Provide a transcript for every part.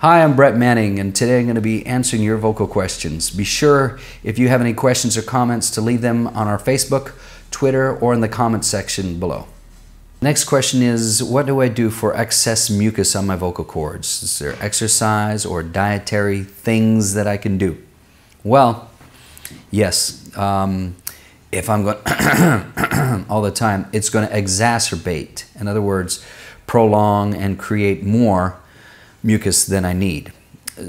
Hi, I'm Brett Manning, and today I'm going to be answering your vocal questions. Be sure, if you have any questions or comments, to leave them on our Facebook, Twitter, or in the comments section below. Next question is, what do I do for excess mucus on my vocal cords? Is there exercise or dietary things that I can do? Well, yes. If I'm going all the time, it's going to exacerbate. In other words, prolong and create more mucus than I need.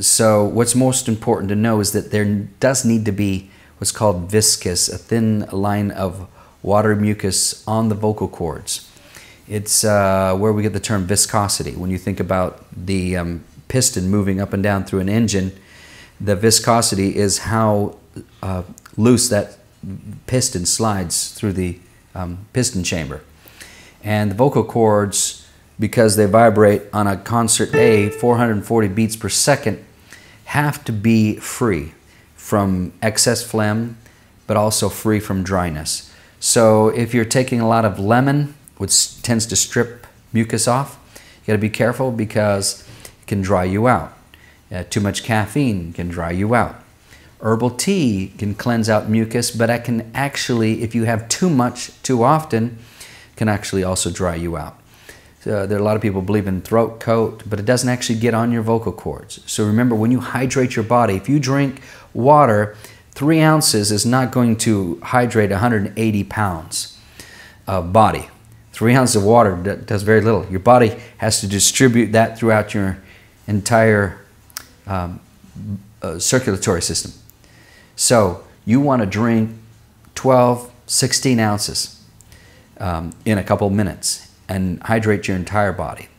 So what's most important to know is that there does need to be what's called viscous, a thin line of water mucus on the vocal cords. It's where we get the term viscosity. When you think about the piston moving up and down through an engine, the viscosity is how loose that piston slides through the piston chamber. And the vocal cords, because they vibrate on a concert A, 440 beats per second, have to be free from excess phlegm, but also free from dryness. So if you're taking a lot of lemon, which tends to strip mucus off, you got to be careful because it can dry you out. Too much caffeine can dry you out. Herbal tea can cleanse out mucus, but it can actually, if you have too much too often, can actually also dry you out. There are a lot of people believe in throat coat, but it doesn't actually get on your vocal cords. So remember, when you hydrate your body, if you drink water, 3 ounces is not going to hydrate 180 pounds of body. 3 ounces of water does very little. Your body has to distribute that throughout your entire circulatory system. So you want to drink 12, 16 ounces in a couple of minutes and hydrate your entire body.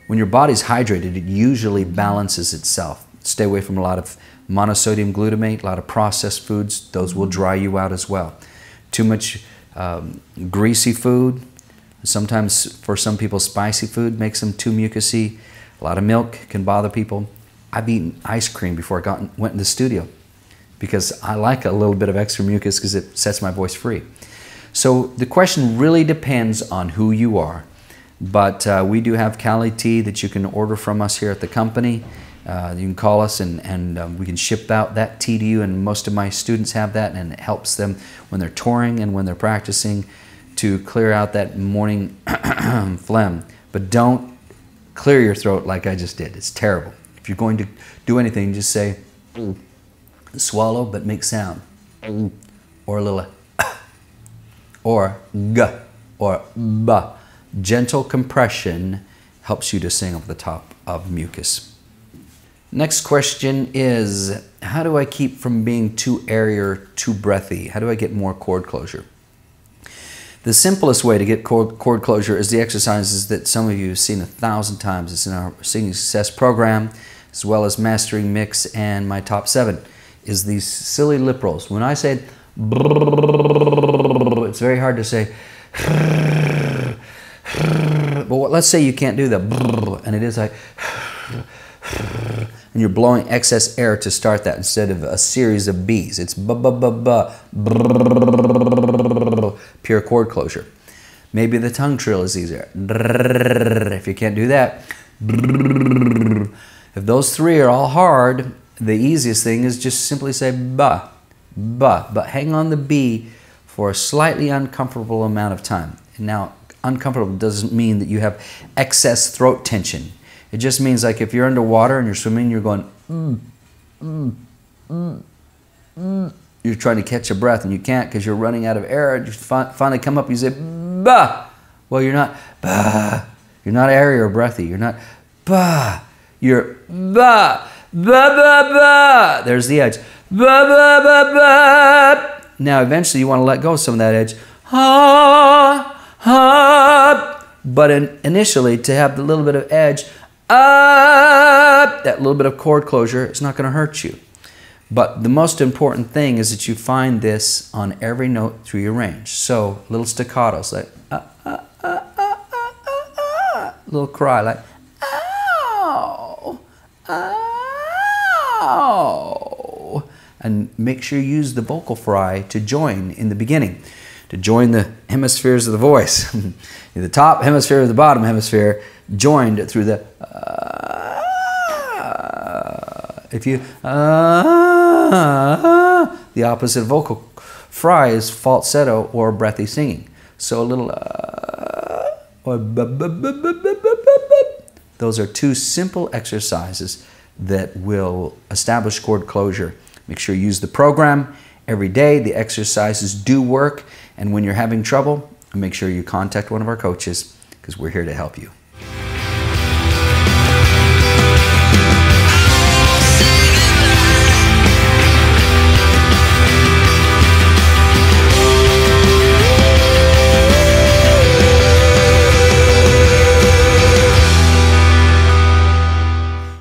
When your body's hydrated, it usually balances itself. Stay away from a lot of monosodium glutamate, a lot of processed foods. Those will dry you out as well. Too much greasy food. Sometimes for some people, spicy food makes them too mucusy. A lot of milk can bother people. I've eaten ice cream before I went in the studio because I like a little bit of extra mucus because it sets my voice free. So the question really depends on who you are. But we do have Cali Tea that you can order from us here at the company. You can call us and we can ship out that tea to you, and most of my students have that, and it helps them when they're touring and when they're practicing to clear out that morning phlegm. But don't clear your throat like I just did. It's terrible. If you're going to do anything, just say swallow but make sound, or a little or g or b. Gentle compression helps you to sing over the top of mucus. Next question is, how do I keep from being too airy or too breathy? How do I get more cord closure? The simplest way to get cord closure is the exercises that some of you have seen 1,000 times. It's in our Singing Success program, as well as Mastering Mix and my top 7, is these silly lip rolls. When I say it's very hard to say, but let's say you can't do the, and it is like, and you're blowing excess air to start that instead of a series of B's. It's pure cord closure. Maybe the tongue trill is easier. If you can't do that, if those 3 are all hard, the easiest thing is just simply say ba, ba, but hang on the B for a slightly uncomfortable amount of time. Now, uncomfortable doesn't mean that you have excess throat tension. It just means like if you're underwater and you're swimming, you're going you're trying to catch a breath and you can't because you're running out of air. You finally come up, you say ba. Well, you're not ba. You're not airy or breathy. You're not ba. You're ba. Ba ba ba. There's the edge. Ba ba ba ba. Now, eventually, you want to let go of some of that edge. Ha ha. But initially, to have the little bit of edge, that little bit of cord closure, it's not going to hurt you. But the most important thing is that you find this on every note through your range. So little staccatos, like little cry, like ow, ow, and make sure you use the vocal fry to join in the beginning, to join the hemispheres of the voice. The top hemisphere, the bottom hemisphere, joined through the If you the opposite of vocal fry is falsetto or breathy singing. So a little or those are two simple exercises that will establish chord closure. Make sure you use the program every day. The exercises do work, and when you're having trouble, make sure you contact one of our coaches because we're here to help you.